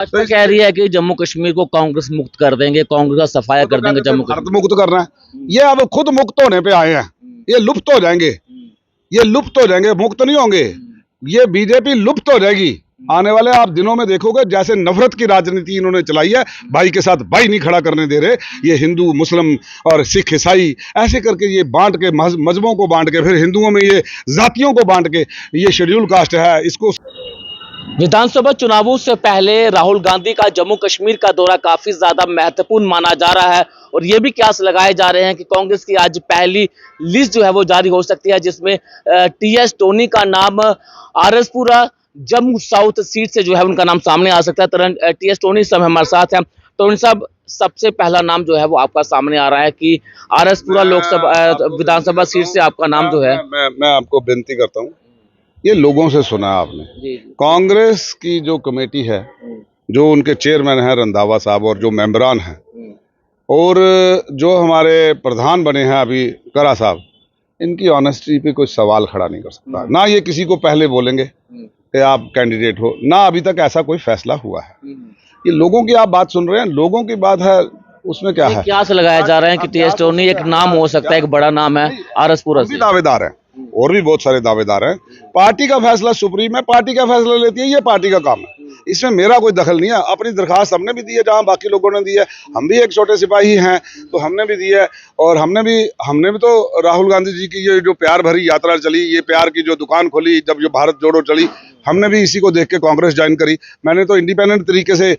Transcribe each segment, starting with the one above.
भाजपा कह रही है कि जम्मू कश्मीर को कांग्रेस मुक्त कर देंगे, कांग्रेस का सफाया कर देंगे जम्मू भारत कश्मीर। मुक्त करना है। ये अब खुद मुक्त होने पे आए हैं, ये लुप्त हो जाएंगे, ये लुप्त हो जाएंगे, मुक्त नहीं होंगे। ये बीजेपी लुप्त हो जाएगी। आने वाले आप दिनों में देखोगे जैसे नफरत की राजनीति इन्होंने चलाई है, भाई के साथ भाई नहीं खड़ा करने दे रहे। ये हिंदू मुस्लिम और सिख ईसाई ऐसे करके ये बांट के मजहबों को बांट के, फिर हिंदुओं में ये जातियों को बांट के, ये शेड्यूल कास्ट है इसको। विधानसभा चुनावों से पहले राहुल गांधी का जम्मू कश्मीर का दौरा काफी ज्यादा महत्वपूर्ण माना जा रहा है और ये भी कयास लगाए जा रहे हैं कि कांग्रेस की आज पहली लिस्ट जो है वो जारी हो सकती है, जिसमें टीएस टोनी का नाम आरएसपुरा जम्मू साउथ सीट से जो है उनका नाम सामने आ सकता है। टीएस टोनी सब हमारे साथ हैं। टोनी साहब, सबसे पहला नाम जो है वो आपका सामने आ रहा है कि आरएसपुरा लोकसभा विधानसभा सीट से आपका नाम जो है। मैं आपको विनती करता हूँ, ये लोगों से सुना आपने। कांग्रेस की जो कमेटी है, जो उनके चेयरमैन हैं रंधावा साहब और जो मेंबरान हैं, और जो हमारे प्रधान बने हैं अभी करा साहब, इनकी ऑनेस्टी पे कोई सवाल खड़ा नहीं कर सकता। ना ये किसी को पहले बोलेंगे कि आप कैंडिडेट हो, ना अभी तक ऐसा कोई फैसला हुआ है। ये लोगों की आप बात सुन रहे हैं, लोगों की बात है, उसमें क्या है? क्या से लगाया जा रहा है कि टीएस टोनी एक नाम हो सकता है, एक बड़ा नाम है आरएसपुरा से। दावेदार है और भी बहुत सारे दावेदार हैं। पार्टी का फैसला सुप्रीम है, पार्टी का फैसला लेती है, ये पार्टी का काम है, इसमें मेरा कोई दखल नहीं है। अपनी दरखास्त हमने भी दी है जहां बाकी लोगों ने दी है, हम भी एक छोटे सिपाही हैं तो हमने भी दी है। और हमने भी तो राहुल गांधी जी की ये जो प्यार भरी यात्रा चली, ये प्यार की जो दुकान खोली, जब ये भारत जोड़ो चली, हमने भी इसी को देख के कांग्रेस ज्वाइन करी। मैंने तो इंडिपेंडेंट तरीके से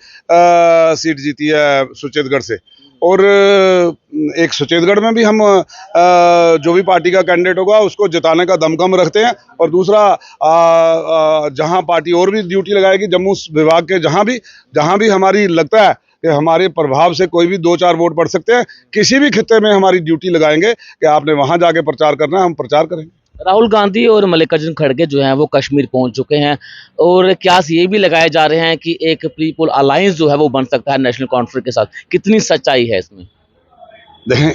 सीट जीती है सुचेतगढ़ से, और एक सुचेतगढ़ में भी हम जो भी पार्टी का कैंडिडेट होगा उसको जिताने का दमखम रखते हैं। और दूसरा, जहां पार्टी और भी ड्यूटी लगाएगी जम्मू विभाग के, जहां भी हमारी लगता है कि हमारे प्रभाव से कोई भी 2-4 वोट पड़ सकते हैं, किसी भी खित्ते में हमारी ड्यूटी लगाएंगे कि आपने वहां जाके प्रचार करना है, हम प्रचार करेंगे। राहुल गांधी और मल्लिकार्जुन खड़गे जो हैं वो कश्मीर पहुंच चुके हैं और कयास ये भी लगाए जा रहे हैं कि एक प्री पोल अलायंस जो है वो बन सकता है नेशनल कॉन्फ्रेंस के साथ। कितनी सच्चाई है इसमें? देखें,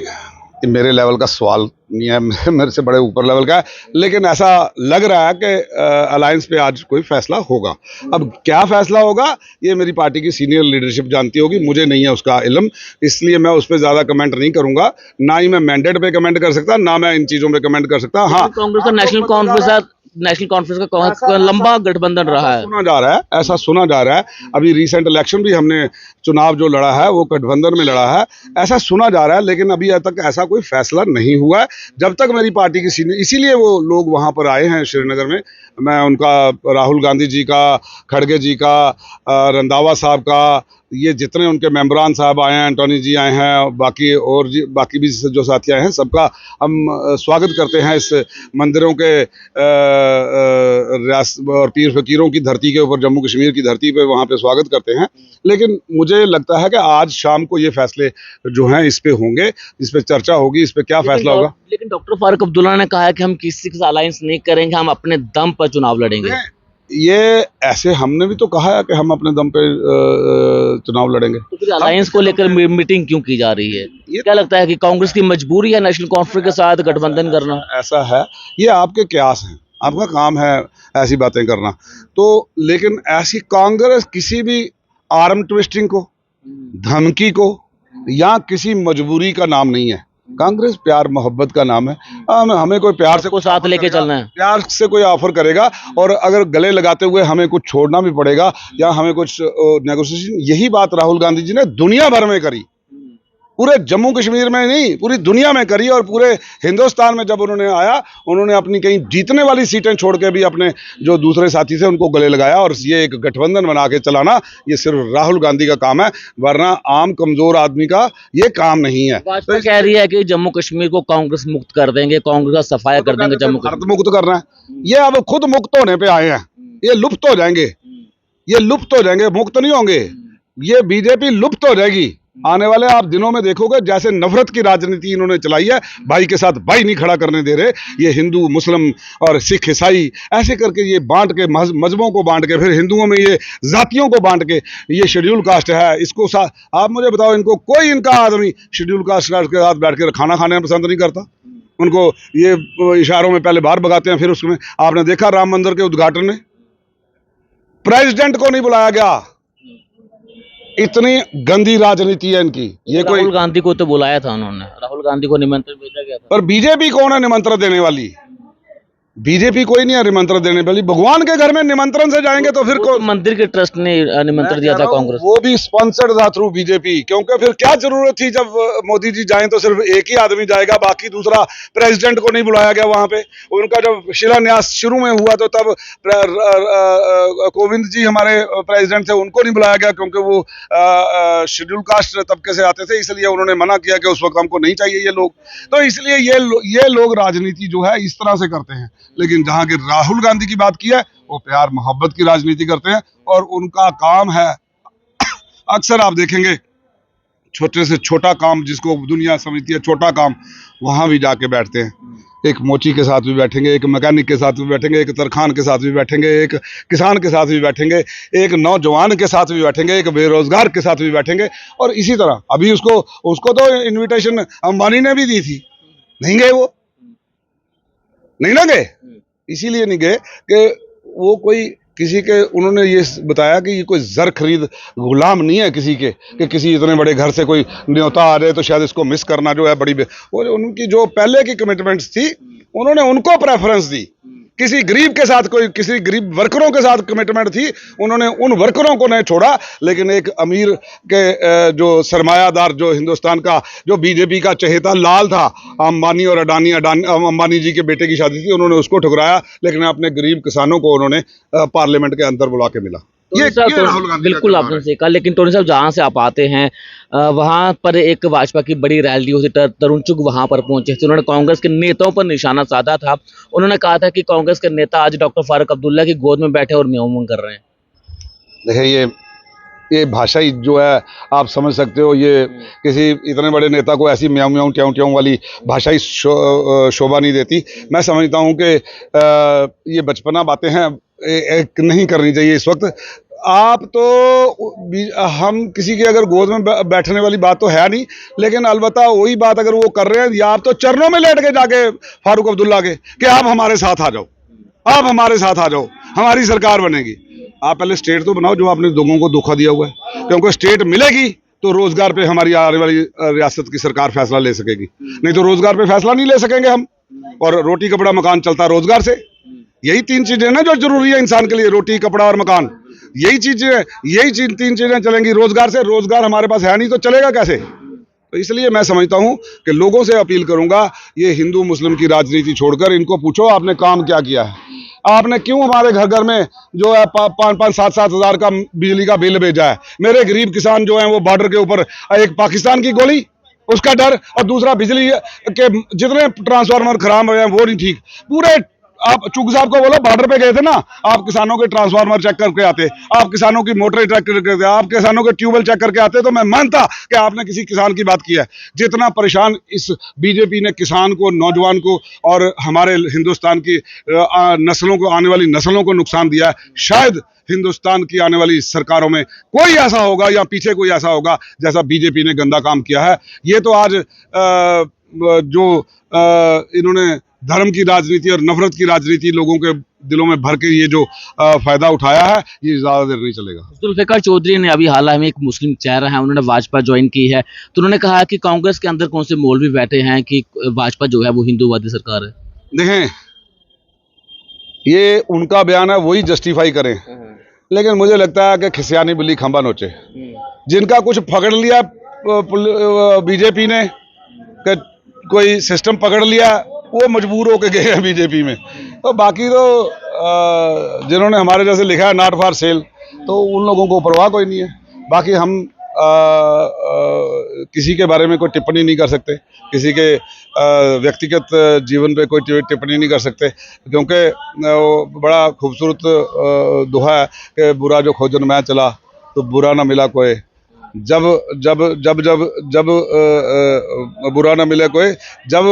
ये मेरे लेवल का सवाल नहीं है, मेरे से बड़े ऊपर लेवल का है, लेकिन ऐसा लग रहा है कि अलायंस पे आज कोई फैसला होगा। अब क्या फैसला होगा ये मेरी पार्टी की सीनियर लीडरशिप जानती होगी, मुझे नहीं है उसका इल्म, इसलिए मैं उस पर ज़्यादा कमेंट नहीं करूंगा। ना ही मैं मैंडेट पे कमेंट कर सकता, ना मैं इन चीज़ों पे कमेंट कर सकता। हाँ, कांग्रेस का नेशनल कॉन्फ्रेंस का लंबा गठबंधन रहा है, सुना जा रहा है, ऐसा सुना जा रहा है। अभी रिसेंट इलेक्शन भी हमने चुनाव जो लड़ा है वो गठबंधन में लड़ा है, ऐसा सुना जा रहा है, लेकिन अभी तक ऐसा कोई फैसला नहीं हुआ है। जब तक मेरी पार्टी की सीनियर, इसीलिए वो लोग वहां पर आए हैं श्रीनगर में, मैं उनका, राहुल गांधी जी का, खड़गे जी का, रंधावा साहब का, ये जितने उनके मेंबरान साहब आए हैं, एंटोनी जी आए हैं, बाकी भी जो साथी आए हैं, सबका हम स्वागत करते हैं इस मंदिरों के और पीर फकीरों की धरती के ऊपर, जम्मू कश्मीर की धरती पे वहाँ पे स्वागत करते हैं। लेकिन मुझे लगता है कि आज शाम को ये फैसले जो हैं इस पे होंगे, इस पे चर्चा होगी, इस पे क्या फैसला होगा। लेकिन डॉक्टर फारूक अब्दुल्ला ने कहा है कि हम किसी के साथ अलायंस नहीं करेंगे, हम अपने दम पर चुनाव लड़ेंगे। ये ऐसे हमने भी तो कहा है कि हम अपने दम पे चुनाव लड़ेंगे। तो फिर अलायंस को लेकर मीटिंग क्यों की जा रही है? क्या लगता है कि कांग्रेस की मजबूरी है नेशनल कॉन्फ्रेंस के साथ गठबंधन करना? ऐसा है, ये आपके कयास हैं, आपका काम है ऐसी बातें करना। तो लेकिन ऐसी कांग्रेस किसी भी आर्म ट्विस्टिंग को, धमकी को या किसी मजबूरी का नाम नहीं है। कांग्रेस प्यार मोहब्बत का नाम है। हमें कोई प्यार से को साथ लेके चलना है, प्यार से कोई ऑफर करेगा और अगर गले लगाते हुए हमें कुछ छोड़ना भी पड़ेगा या हमें कुछ नेगोशिएशन, यही बात राहुल गांधी जी ने दुनिया भर में करी, पूरे जम्मू कश्मीर में नहीं पूरी दुनिया में करी। और पूरे हिंदुस्तान में जब उन्होंने आया, उन्होंने अपनी कहीं जीतने वाली सीटें छोड़ के भी अपने जो दूसरे साथी थे उनको गले लगाया। और ये एक गठबंधन बना के चलाना, ये सिर्फ राहुल गांधी का काम है, वरना आम कमजोर आदमी का ये काम नहीं है। भाजपा कह रही है कि जम्मू कश्मीर को कांग्रेस मुक्त कर देंगे, कांग्रेस का सफाया कर देंगे जम्मू कश्मीर। भारत मुक्त करना है। ये अब खुद मुक्त होने पे आए हैं, ये लुप्त हो जाएंगे, ये लुप्त हो जाएंगे, मुक्त नहीं होंगे। ये बीजेपी लुप्त हो जाएगी। आने वाले आप दिनों में देखोगे जैसे नफरत की राजनीति इन्होंने चलाई है, भाई के साथ भाई नहीं खड़ा करने दे रहे। ये हिंदू मुस्लिम और सिख ईसाई ऐसे करके ये बांट के, मजहबों को बांट के, फिर हिंदुओं में ये जातियों को बांट के, ये शेड्यूल कास्ट है, इसको आप मुझे बताओ, इनको कोई इनका आदमी शेड्यूल कास्ट के साथ बैठ के खाना खाने में पसंद नहीं करता। उनको ये इशारों में पहले बाहर भगाते हैं, फिर उसमें आपने देखा राम मंदिर के उद्घाटन में प्रेसिडेंट को नहीं बुलाया गया, इतनी गंदी राजनीति है इनकी। ये कोई राहुल गांधी को तो बुलाया था उन्होंने, राहुल गांधी को निमंत्रण भेजा गया था। पर बीजेपी कौन है निमंत्रण देने वाली? बीजेपी कोई नहीं है निमंत्रण देने वाली। भगवान के घर में निमंत्रण से जाएंगे तो फिर तो मंदिर के ट्रस्ट ने निमंत्रण दिया था कांग्रेस। वो भी स्पॉन्सर्ड था थ्रू बीजेपी, क्योंकि फिर क्या जरूरत थी जब मोदी जी जाएं तो सिर्फ एक ही आदमी जाएगा, बाकी दूसरा प्रेसिडेंट को नहीं बुलाया गया वहां पे। उनका जब शिलान्यास शुरू में हुआ तो तब कोविंद जी हमारे प्रेसिडेंट थे, उनको नहीं बुलाया गया क्योंकि वो शेड्यूल कास्ट तबके से आते थे, इसलिए उन्होंने मना किया कि उस वक्त हमको नहीं चाहिए ये लोग। तो इसलिए ये लोग राजनीति जो है इस तरह से करते हैं। लेकिन जहां के राहुल गांधी की बात की है, वो प्यार मोहब्बत की राजनीति करते हैं और उनका काम है, अक्सर आप देखेंगे छोटे से छोटा काम जिसको दुनिया समझती है छोटा काम, वहां भी जाके बैठते हैं। एक मोची के साथ भी बैठेंगे, एक मैकेनिक के साथ भी बैठेंगे, एक तरखान के साथ भी बैठेंगे, एक किसान के साथ भी बैठेंगे, एक नौजवान के साथ भी बैठेंगे, एक बेरोजगार के साथ भी बैठेंगे। और इसी तरह अभी उसको तो इनविटेशन अंबानी ने भी दी थी, नहीं गए, वो नहीं ना गए। इसीलिए नहीं गए कि वो कोई किसी के, उन्होंने ये बताया कि ये कोई जर खरीद गुलाम नहीं है किसी के, कि किसी इतने बड़े घर से कोई न्योता आ जाए तो शायद इसको मिस करना जो है वो उनकी जो पहले की कमिटमेंट्स थी उन्होंने उनको प्रेफरेंस दी। किसी गरीब के साथ कोई, किसी गरीब वर्करों के साथ कमिटमेंट थी, उन्होंने उन वर्करों को नहीं छोड़ा। लेकिन एक अमीर के जो सरमायादार, जो हिंदुस्तान का जो बीजेपी का चहेता लाल था, अंबानी और अडानी अंबानी जी के बेटे की शादी थी, उन्होंने उसको ठुकराया, लेकिन अपने गरीब किसानों को उन्होंने पार्लियामेंट के अंदर बुला के मिला। ये राहुल गांधी बिल्कुल आपने सही कहा। लेकिन टोनी साहब, जहां से आप आते हैं वहां पर एक भाजपा की बड़ी रैली हुई थी, तरुण चुग वहां पर पहुंचे थे, उन्होंने कांग्रेस के नेताओं पर निशाना साधा था। उन्होंने कहा था कि कांग्रेस के नेता आज डॉक्टर फारूक अब्दुल्ला की गोद में बैठे और म्याऊं कर रहे हैं। देखिए, ये भाषा ही जो है आप समझ सकते हो, ये किसी इतने बड़े नेता को ऐसी म्याऊं म्याऊं ट्याऊं ट्याऊं वाली भाषा ही शोभा नहीं देती। मैं समझता हूं कि ये बचपना बातें हैं, एक नहीं करनी चाहिए इस वक्त। आप तो हम किसी के अगर गोद में बैठने वाली बात तो है नहीं, लेकिन अलबत्ता वही बात अगर वो कर रहे हैं, या आप तो चरणों में लेट के जाके फारूक अब्दुल्ला के कि आप हमारे साथ आ जाओ, आप हमारे साथ आ जाओ, हमारी सरकार बनेगी। आप पहले स्टेट तो बनाओ जो आपने लोगों को धोखा दिया हुआ है, क्योंकि स्टेट मिलेगी तो रोजगार पे हमारी आने वाली रियासत की सरकार फैसला ले सकेगी, नहीं तो रोजगार पे फैसला नहीं ले सकेंगे हम। और रोटी कपड़ा मकान चलता रोजगार से। यही तीन चीजें ना जो जरूरी है इंसान के लिए, रोटी कपड़ा और मकान। यही तीन चीजें चलेंगी रोजगार से। रोजगार हमारे पास है नहीं तो चलेगा कैसे? तो इसलिए मैं समझता हूं कि लोगों से अपील करूंगा, ये हिंदू मुस्लिम की राजनीति छोड़कर इनको पूछो आपने काम क्या किया है, आपने क्यों हमारे घर घर में जो है 5-5, 7-7 हज़ार का बिजली का बिल भेजा है। मेरे गरीब किसान जो हैं वो बॉर्डर के ऊपर, एक पाकिस्तान की गोली उसका डर, और दूसरा बिजली के जितने ट्रांसफार्मर खराब हुए हैं वो नहीं ठीक। पूरे आप चुग साहब को बोलो, बॉर्डर पे गए थे ना, आप किसानों के ट्रांसफार्मर चेक करके आते, आप किसानों की मोटरें चेक करके आते, आप किसानों के ट्यूबवेल चेक करके आते, तो मैं मानता कि आपने किसी किसान की बात की है। जितना परेशान इस बीजेपी ने किसान को, नौजवान को और हमारे हिंदुस्तान की नस्लों को, आने वाली नस्लों को नुकसान दिया है, शायद हिंदुस्तान की आने वाली सरकारों में कोई ऐसा होगा या पीछे कोई ऐसा होगा जैसा बीजेपी ने गंदा काम किया है। ये तो आज जो इन्होंने धर्म की राजनीति और नफरत की राजनीति लोगों के दिलों में भर के ये जो फायदा उठाया है, ये ज्यादा देर नहीं चलेगा। जुल्फिकार चौधरी ने अभी हाल ही में, एक मुस्लिम चेहरा है, उन्होंने भाजपा ज्वाइन की है, तो उन्होंने कहा कि कांग्रेस के अंदर कौन से मौलवी बैठे हैं कि भाजपा जो है वो हिंदूवादी सरकार है। देखें, ये उनका बयान है, वही जस्टिफाई करें, लेकिन मुझे लगता है कि खिसियानी बिल्ली खंबा नोचे। जिनका कुछ पकड़ लिया बीजेपी ने, कोई सिस्टम पकड़ लिया, वो मजबूर होके गए हैं बीजेपी में। तो बाकी तो जिन्होंने हमारे जैसे लिखा है नॉट फॉर सेल, तो उन लोगों को परवाह कोई नहीं है। बाकी हम किसी के बारे में कोई टिप्पणी नहीं कर सकते, किसी के व्यक्तिगत जीवन पे कोई टिप्पणी नहीं कर सकते, क्योंकि वो बड़ा खूबसूरत दोहा है कि बुरा जो खोजन मैं चला तो बुरा ना मिला कोई, जब जब जब जब जब बुरा ना मिले कोई, जब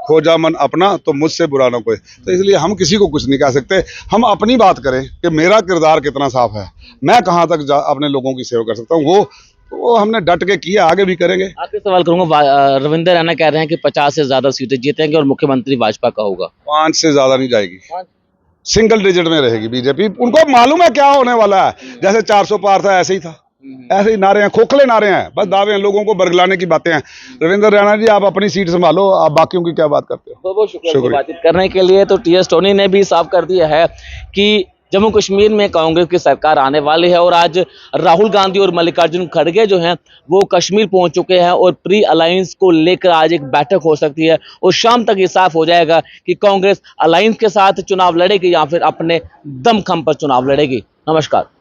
खोजा मन अपना तो मुझसे बुरा ना कोई। तो इसलिए हम किसी को कुछ नहीं कह सकते। हम अपनी बात करें कि मेरा किरदार कितना साफ है, मैं कहाँ तक अपने लोगों की सेवा कर सकता हूँ, वो हमने डट के किया, आगे भी करेंगे। आखिरी सवाल करूंगा, रविंद्र रैना कह रहे हैं कि 50 से ज्यादा सीटें जीतेंगे और मुख्यमंत्री भाजपा का होगा। 5 से ज्यादा नहीं जाएगी, सिंगल डिजिट में रहेगी बीजेपी। उनको मालूम है क्या होने वाला है, जैसे 400 पार था ऐसे ही था। ऐसे ही नारे हैं, खोखले नारे हैं, बस दावे हैं, लोगों को बरगलाने की बातें हैं। रविंद्र रैना जी, आप अपनी सीट संभालो, आप बाकियों की क्या बात करते हो। बहुत बहुत शुक्रिया शुक्रिया। बातचीत करने के लिए। तो टीएस टोनी ने भी साफ कर दिया है कि जम्मू कश्मीर में कांग्रेस की सरकार आने वाली है और आज राहुल गांधी और मल्लिकार्जुन खड़गे जो हैं वो कश्मीर पहुंच चुके हैं और प्री अलायंस को लेकर आज एक बैठक हो सकती है और शाम तक ये साफ हो जाएगा कि कांग्रेस अलायंस के साथ चुनाव लड़ेगी या फिर अपने दमखम पर चुनाव लड़ेगी। नमस्कार।